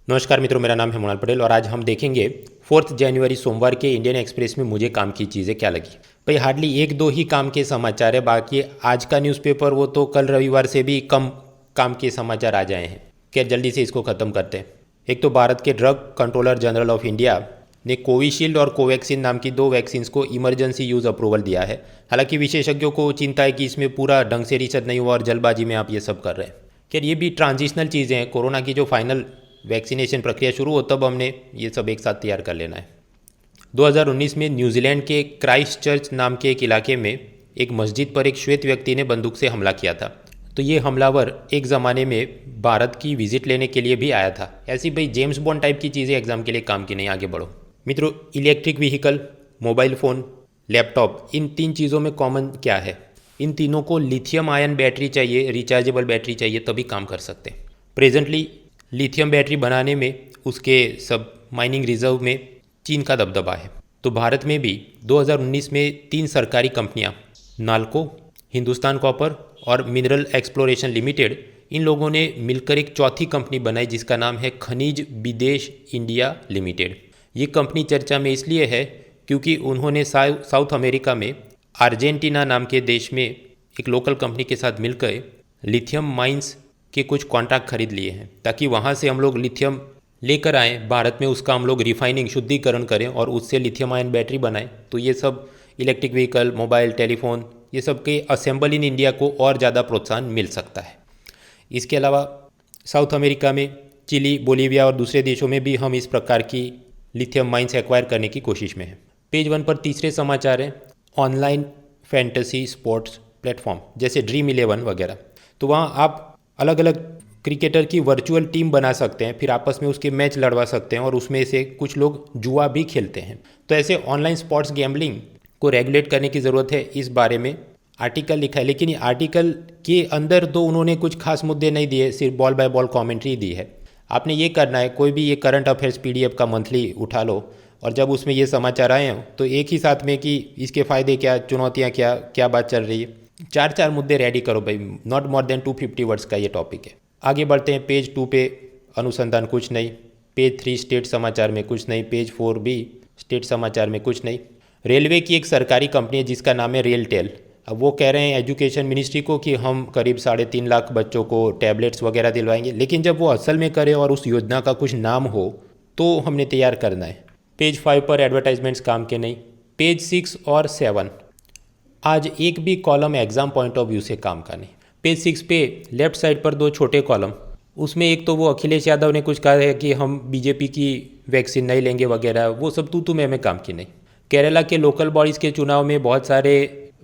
नमस्कार मित्रों, मेरा नाम है मोनाल पटेल और आज हम देखेंगे 4 जनवरी सोमवार के इंडियन एक्सप्रेस में मुझे काम की चीज़ें क्या लगी। भाई हार्डली एक दो ही काम के समाचार है, बाकी आज का न्यूज़पेपर वो तो कल रविवार से भी कम काम के समाचार आ जाए हैं। क्या जल्दी से इसको ख़त्म करते हैं। एक तो भारत के drug controller general of India ने कोविशील्ड और कोवैक्सीन नाम की 2 वैक्सीन्स को इमरजेंसी यूज़ अप्रूवल दिया है। हालांकि विशेषज्ञों को चिंता है कि इसमें पूरा ढंग से रिसर्च नहीं हुआ और जल्दबाजी में आप ये सब कर रहे हैं। खैर ये भी ट्रांजिशनल चीज़ें हैं, कोरोना की जो फाइनल वैक्सीनेशन प्रक्रिया शुरू हो तब हमने ये सब एक साथ तैयार कर लेना है। 2019 में न्यूजीलैंड के क्राइस्ट चर्च नाम के एक इलाके में एक मस्जिद पर एक श्वेत व्यक्ति ने बंदूक से हमला किया था। तो ये हमलावर एक ज़माने में भारत की विजिट लेने के लिए भी आया था। ऐसी भाई जेम्स बॉन्ड टाइप की चीज़ें एग्जाम के लिए काम की नहीं। आगे बढ़ो मित्रों, electric vehicle, mobile phone, laptop, इन 3 चीज़ों में कॉमन क्या है? इन तीनों को लिथियम आयन बैटरी चाहिए, रिचार्जेबल बैटरी चाहिए, तभी काम कर सकते हैं। प्रेजेंटली लिथियम बैटरी बनाने में, उसके सब माइनिंग रिजर्व में चीन का दबदबा है। तो भारत में भी 2019 में 3 सरकारी कंपनियां, नाल्को, हिंदुस्तान कॉपर और मिनरल एक्सप्लोरेशन लिमिटेड, इन लोगों ने मिलकर एक चौथी कंपनी बनाई जिसका नाम है खनिज विदेश इंडिया लिमिटेड। ये कंपनी चर्चा में इसलिए है क्योंकि उन्होंने साउथ अमेरिका में अर्जेंटीना नाम के देश में एक लोकल कंपनी के साथ मिलकर लिथियम माइंस के कुछ कॉन्ट्रैक्ट खरीद लिए हैं, ताकि वहाँ से हम लोग लिथियम लेकर आएँ भारत में, उसका हम लोग रिफाइनिंग, शुद्धिकरण करें और उससे लिथियम आयन बैटरी बनाएं। तो ये सब इलेक्ट्रिक व्हीकल, मोबाइल, टेलीफोन, ये सब के असेंबल इन इंडिया को और ज़्यादा प्रोत्साहन मिल सकता है। इसके अलावा साउथ अमेरिका में चिली, बोलीविया और दूसरे देशों में भी हम इस प्रकार की लिथियम माइंस एक्वायर करने की कोशिश में हैं। पेज 1 पर तीसरे समाचार हैं ऑनलाइन फैंटेसी स्पोर्ट्स प्लेटफॉर्म जैसे ड्रीम 11 वगैरह। तो वहाँ आप अलग अलग क्रिकेटर की वर्चुअल टीम बना सकते हैं, फिर आपस में उसके मैच लड़वा सकते हैं और उसमें से कुछ लोग जुआ भी खेलते हैं। तो ऐसे ऑनलाइन स्पोर्ट्स गैम्बलिंग को रेगुलेट करने की ज़रूरत है, इस बारे में आर्टिकल लिखा है। लेकिन ये आर्टिकल के अंदर तो उन्होंने कुछ खास मुद्दे नहीं दिए, सिर्फ बॉल बाय बॉल कॉमेंट्री दी है। आपने ये करना है, कोई भी ये करंट अफेयर्स PDF का मंथली उठा लो और जब उसमें ये समाचार आए हों तो एक ही साथ में कि इसके फ़ायदे क्या, चुनौतियाँ क्या, क्या बात चल रही है, 4 मुद्दे रेडी करो भाई। नॉट मोर देन 250 वर्ड्स का ये टॉपिक है। आगे बढ़ते हैं। पेज 2 पे अनुसंधान कुछ नहीं, पेज 3 स्टेट समाचार में कुछ नहीं, पेज 4 भी स्टेट समाचार में कुछ नहीं। रेलवे की एक सरकारी कंपनी है जिसका नाम है रेलटेल। अब वो कह रहे हैं एजुकेशन मिनिस्ट्री को कि हम करीब 3.5 लाख बच्चों को टैबलेट्स वगैरह दिलवाएंगे, लेकिन जब वो असल में करें और उस योजना का कुछ नाम हो तो हमने तैयार करना है। पेज 5 पर एडवर्टाइजमेंट्स काम के नहीं। पेज 6 और 7 आज एक भी column exam point of view से काम का नहीं। पेज 6 पे लेफ्ट साइड पर 2 छोटे कॉलम, उसमें एक तो वो अखिलेश यादव ने कुछ कहा है कि हम बीजेपी की वैक्सीन नहीं लेंगे वगैरह, वो सब तू में काम की नहीं। केरला के लोकल बॉडीज़ के चुनाव में बहुत सारे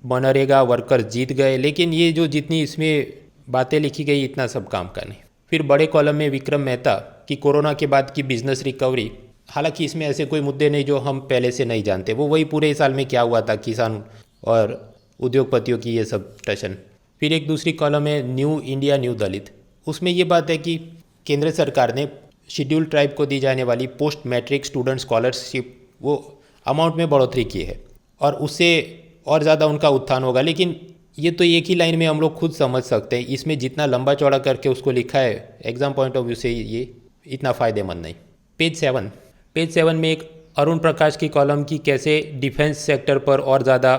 मनरेगा वर्कर्स जीत गए, लेकिन ये जो जितनी इसमें बातें लिखी गई इतना सब काम का नहीं। फिर बड़े कॉलम में विक्रम मेहता की कोरोना के बाद की बिजनेस रिकवरी। हालांकि इसमें ऐसे कोई मुद्दे नहीं जो हम पहले से नहीं जानते, वो वही पूरे साल में क्या हुआ था, किसान और उद्योगपतियों की ये सब टशन। फिर एक दूसरी कॉलम है न्यू इंडिया न्यू दलित। उसमें ये बात है कि केंद्र सरकार ने शेड्यूल ट्राइब को दी जाने वाली पोस्ट मैट्रिक स्टूडेंट स्कॉलरशिप वो अमाउंट में बढ़ोतरी की है और उससे और ज़्यादा उनका उत्थान होगा। लेकिन ये तो एक ही लाइन में हम लोग खुद समझ सकते हैं, इसमें जितना लंबा चौड़ा करके उसको लिखा है एग्जाम पॉइंट ऑफ व्यू से ये इतना फ़ायदेमंद नहीं। पेज 7 में एक अरुण प्रकाश की कॉलम की कैसे डिफेंस सेक्टर पर और ज़्यादा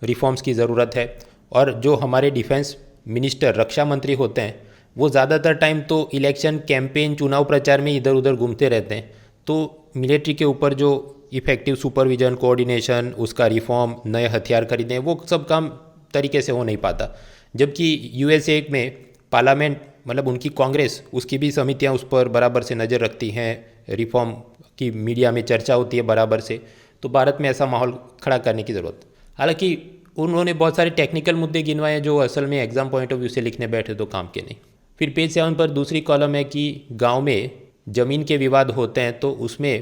रिफॉर्म्स की ज़रूरत है, और जो हमारे डिफेंस मिनिस्टर, रक्षा मंत्री होते हैं, वो ज़्यादातर टाइम तो इलेक्शन कैंपेन, चुनाव प्रचार में इधर उधर घूमते रहते हैं। तो मिलिट्री के ऊपर जो इफेक्टिव सुपरविजन, कोऑर्डिनेशन, उसका रिफॉर्म, नए हथियार खरीदें, वो सब काम तरीके से हो नहीं पाता। जबकि USA में पार्लियामेंट, मतलब उनकी कांग्रेस, उसकी भी समितियां उस पर बराबर से नज़र रखती हैं, रिफॉर्म की मीडिया में चर्चा होती है बराबर से। तो भारत में ऐसा माहौल खड़ा करने की ज़रूरत। हालांकि उन्होंने बहुत सारे टेक्निकल मुद्दे गिनवाए हैं जो असल में एग्जाम पॉइंट ऑफ व्यू से लिखने बैठे तो काम के नहीं। फिर पेज 7 पर दूसरी कॉलम है कि गांव में ज़मीन के विवाद होते हैं तो उसमें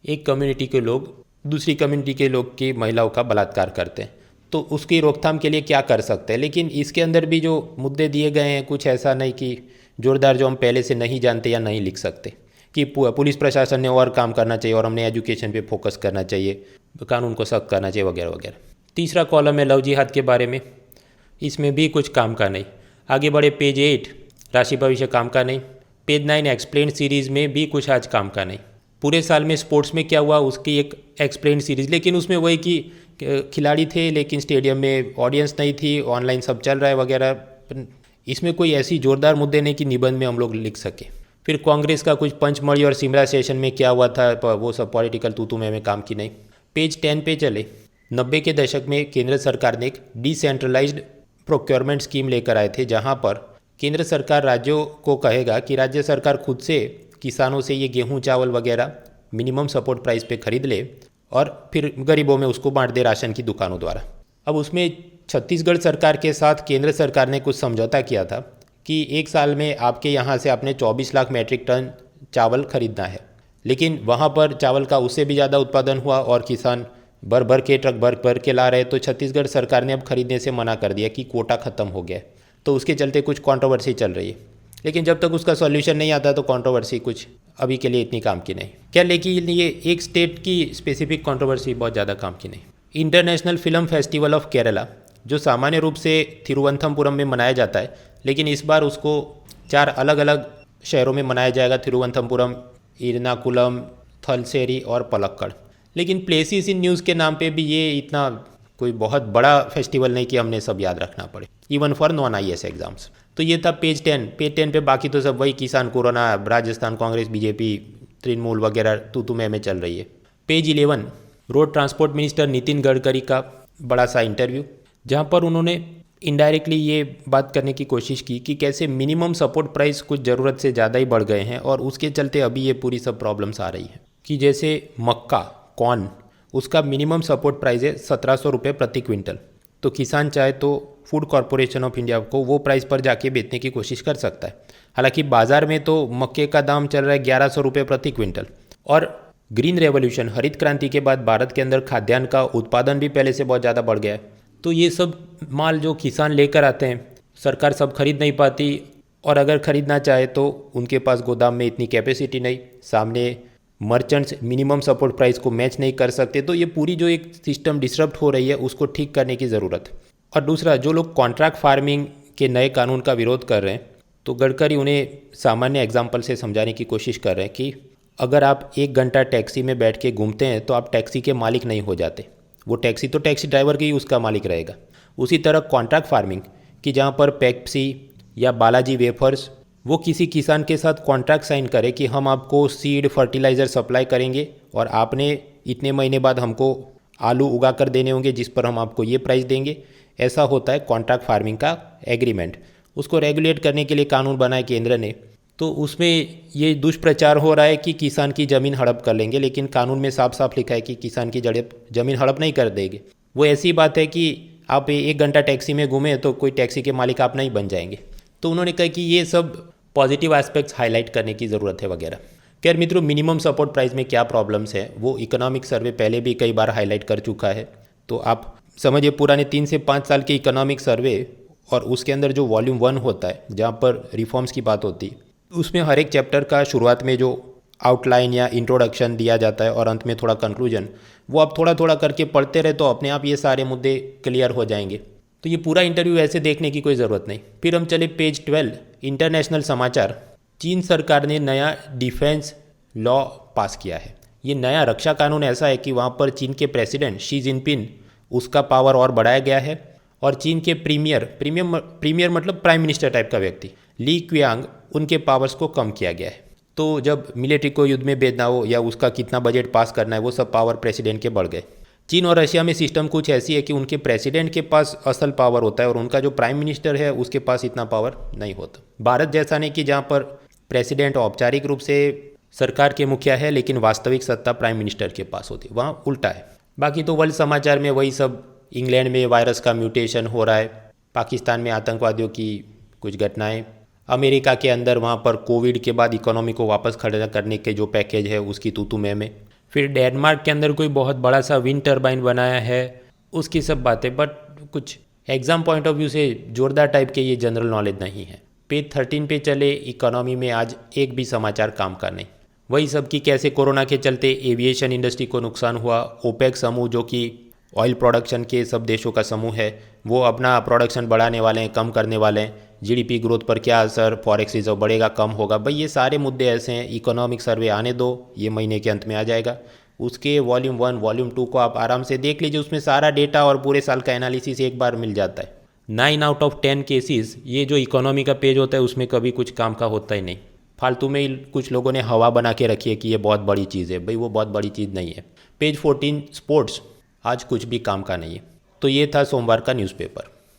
एक कम्युनिटी के लोग दूसरी कम्युनिटी के लोग की महिलाओं का बलात्कार करते हैं, तो उसकी रोकथाम के लिए क्या कर सकते हैं। लेकिन इसके अंदर भी जो मुद्दे दिए गए हैं कुछ ऐसा नहीं कि जोरदार, जो हम पहले से नहीं जानते या नहीं लिख सकते, कि पुलिस प्रशासन ने और काम करना चाहिए और हमने एजुकेशन पे फोकस करना चाहिए, कानून को सख्त करना चाहिए वगैरह वगैरह। तीसरा कॉलम है लव जिहाद के बारे में, इसमें भी कुछ काम का नहीं। आगे बढ़े पेज 8 राशि भविष्य काम का नहीं। पेज 9 एक्सप्लेन सीरीज़ में भी कुछ आज काम का नहीं। पूरे साल में स्पोर्ट्स में क्या हुआ उसकी एक एक्सप्लेन सीरीज़, लेकिन उसमें वही कि खिलाड़ी थे लेकिन स्टेडियम में ऑडियंस नहीं थी, ऑनलाइन सब चल रहा है वगैरह। इसमें कोई ऐसी जोरदार मुद्दे नहीं कि निबंध में हम लोग लिख सके। फिर कांग्रेस का कुछ पंचमढ़ी और शिमला सेशन में क्या हुआ था वो सब पॉलिटिकल तूतू में काम की नहीं। पेज 10 पे चले। 90 के दशक में केंद्र सरकार ने एक डिसेंट्रलाइज्ड प्रोक्योरमेंट स्कीम लेकर आए थे, जहां पर केंद्र सरकार राज्यों को कहेगा कि राज्य सरकार खुद से किसानों से ये गेहूं चावल वगैरह मिनिमम सपोर्ट प्राइस पे खरीद ले और फिर गरीबों में उसको बांट दे राशन की दुकानों द्वारा। अब उसमें छत्तीसगढ़ सरकार के साथ केंद्र सरकार ने कुछ समझौता किया था कि एक साल में आपके यहाँ से आपने 24 लाख मैट्रिक टन चावल खरीदना है, लेकिन वहाँ पर चावल का उससे भी ज़्यादा उत्पादन हुआ और किसान भर भर के ट्रक भर भर के ला रहे, तो छत्तीसगढ़ सरकार ने अब खरीदने से मना कर दिया कि कोटा ख़त्म हो गया। तो उसके चलते कुछ कंट्रोवर्सी चल रही है, लेकिन जब तक उसका सॉल्यूशन नहीं आता तो कंट्रोवर्सी कुछ अभी के लिए इतनी काम की नहीं। क्या लेकिन ये एक स्टेट की स्पेसिफिक कंट्रोवर्सी बहुत ज़्यादा काम की नहीं। International film festival of Kerala जो सामान्य रूप से थिरुवनंतपुरम में मनाया जाता है, लेकिन इस बार उसको 4 अलग अलग शहरों में मनाया जाएगा, थिरुवनंतपुरम, इरनाकुलम, थलसेरी और पलक्कड़। लेकिन प्लेसेस इन न्यूज़ के नाम पे भी ये इतना कोई बहुत बड़ा फेस्टिवल नहीं कि हमने सब याद रखना पड़े, even for non IAS exams. तो ये था पेज 10। पेज 10 पे बाकी तो सब वही किसान, कोरोना, राजस्थान कांग्रेस, बीजेपी, तृणमूल वगैरह तू में चल रही है। Page 11 road transport minister Nitin Gadkari का बड़ा सा इंटरव्यू, जहाँ पर उन्होंने इनडायरेक्टली ये बात करने की कोशिश की कि कैसे मिनिमम सपोर्ट प्राइस कुछ ज़रूरत से ज़्यादा ही बढ़ गए हैं और उसके चलते अभी ये पूरी सब प्रॉब्लम्स आ रही है। कि जैसे मक्का, कॉर्न, उसका मिनिमम सपोर्ट प्राइस है 1700 रुपये प्रति क्विंटल। तो किसान चाहे तो फूड कॉरपोरेशन ऑफ इंडिया को वो प्राइस पर जाके बेचने की कोशिश कर सकता है। हालांकि बाज़ार में तो मक्के का दाम चल रहा है 1100 रुपये प्रति क्विंटल। और ग्रीन रेवोल्यूशन, हरित क्रांति के बाद भारत के अंदर खाद्यान्न का उत्पादन भी पहले से बहुत ज़्यादा बढ़ गया है। तो ये सब माल जो किसान लेकर आते हैं सरकार सब खरीद नहीं पाती, और अगर खरीदना चाहे तो उनके पास गोदाम में इतनी कैपेसिटी नहीं, सामने मर्चेंट्स मिनिमम सपोर्ट प्राइस को मैच नहीं कर सकते। तो ये पूरी जो एक सिस्टम डिसरप्ट हो रही है उसको ठीक करने की ज़रूरत है। और दूसरा, जो लोग कॉन्ट्रैक्ट फार्मिंग के नए कानून का विरोध कर रहे हैं, तो गडकरी उन्हें सामान्य एग्जाम्पल से समझाने की कोशिश कर रहे हैं कि अगर आप 1 घंटा टैक्सी में बैठ के घूमते हैं तो आप टैक्सी के मालिक नहीं हो जाते, वो टैक्सी तो टैक्सी ड्राइवर की ही उसका मालिक रहेगा। उसी तरह कॉन्ट्रैक्ट फार्मिंग कि जहाँ पर पेप्सी या बालाजी वेफर्स वो किसी किसान के साथ कॉन्ट्रैक्ट साइन करे कि हम आपको सीड फर्टिलाइज़र सप्लाई करेंगे और आपने इतने महीने बाद हमको आलू उगा कर देने होंगे जिस पर हम आपको ये प्राइस देंगे, ऐसा होता है कॉन्ट्रैक्ट फार्मिंग का एग्रीमेंट। उसको रेगुलेट करने के लिए कानून बनाए केंद्र ने, तो उसमें ये दुष्प्रचार हो रहा है कि किसान की ज़मीन हड़प कर लेंगे, लेकिन कानून में साफ साफ लिखा है कि किसान की ज़मीन हड़प नहीं कर देंगे। वो ऐसी बात है कि आप 1 घंटा टैक्सी में घूमें तो कोई टैक्सी के मालिक आप नहीं बन जाएंगे। तो उन्होंने कहा कि ये सब पॉजिटिव एस्पेक्ट्स हाईलाइट करने की ज़रूरत है वगैरह। खैर मित्रों, मिनिमम सपोर्ट प्राइस में क्या प्रॉब्लम्स है वो इकोनॉमिक सर्वे पहले भी कई बार हाईलाइट कर चुका है। तो आप समझिए पुराने 3 से 5 साल के इकोनॉमिक सर्वे और उसके अंदर जो वॉल्यूम 1 होता है जहाँ पर रिफॉर्म्स की बात होती है, उसमें हर एक चैप्टर का शुरुआत में जो आउटलाइन या इंट्रोडक्शन दिया जाता है और अंत में थोड़ा कंक्लूजन, वो आप थोड़ा थोड़ा करके पढ़ते रहे तो अपने आप ये सारे मुद्दे क्लियर हो जाएंगे। तो ये पूरा इंटरव्यू ऐसे देखने की कोई ज़रूरत नहीं। फिर हम चले पेज 12 इंटरनेशनल समाचार। चीन सरकार ने नया डिफेंस लॉ पास किया है। ये नया रक्षा कानून ऐसा है कि वहाँ पर चीन के प्रेसिडेंट शी जिनपिंग उसका पावर और बढ़ाया गया है, और चीन के प्रीमियर मतलब प्राइम मिनिस्टर टाइप का व्यक्ति ली क्वियांग, उनके पावर्स को कम किया गया है। तो जब मिलिट्री को युद्ध में भेजना हो या उसका कितना बजट पास करना है, वो सब पावर प्रेसिडेंट के बढ़ गए। चीन और रशिया में सिस्टम कुछ ऐसी है कि उनके प्रेसिडेंट के पास असल पावर होता है और उनका जो प्राइम मिनिस्टर है उसके पास इतना पावर नहीं होता। भारत जैसा नहीं कि जहाँ पर प्रेसिडेंट औपचारिक रूप से सरकार के मुखिया है लेकिन वास्तविक सत्ता प्राइम मिनिस्टर के पास होती है, वहाँ उल्टा है। बाकी तो वर्ल्ड समाचार में वही सब, इंग्लैंड में वायरस का म्यूटेशन हो रहा है, पाकिस्तान में आतंकवादियों की कुछ घटनाएं, अमेरिका के अंदर वहाँ पर कोविड के बाद इकोनॉमी को वापस खड़ा करने के जो पैकेज है उसकी तूतू में। फिर डेनमार्क के अंदर कोई बहुत बड़ा सा विंड टर्बाइन बनाया है, उसकी सब बातें, बट कुछ एग्जाम पॉइंट ऑफ व्यू से जोरदार टाइप के ये जनरल नॉलेज नहीं है। पेज 13 पे चले। इकोनॉमी में आज एक भी समाचार काम का नहीं, वही सब कि कैसे कोरोना के चलते एविएशन इंडस्ट्री को नुकसान हुआ। ओपेक समूह जो कि ऑयल प्रोडक्शन के सब देशों का समूह है, वो अपना प्रोडक्शन बढ़ाने वाले हैं, कम करने वाले हैं। जीडीपी ग्रोथ पर क्या असर, फॉरेक्स रिजर्व बढ़ेगा कम होगा। भाई ये सारे मुद्दे ऐसे हैं, इकोनॉमिक सर्वे आने दो, ये महीने के अंत में आ जाएगा। उसके वॉल्यूम 1 वॉल्यूम 2 को आप आराम से देख लीजिए, उसमें सारा डेटा और पूरे साल का एनालिसिस एक बार मिल जाता है। 9 आउट ऑफ 10 केसेस ये जो इकोनॉमी का पेज होता है उसमें कभी कुछ काम का होता ही नहीं। फालतू में ही कुछ लोगों ने हवा बना के रखी है कि ये बहुत बड़ी चीज़ है। भाई वो बहुत बड़ी चीज़ नहीं है। पेज 14 स्पोर्ट्स आज कुछ भी काम का नहीं है। तो ये था सोमवार का न्यूज़पेपर।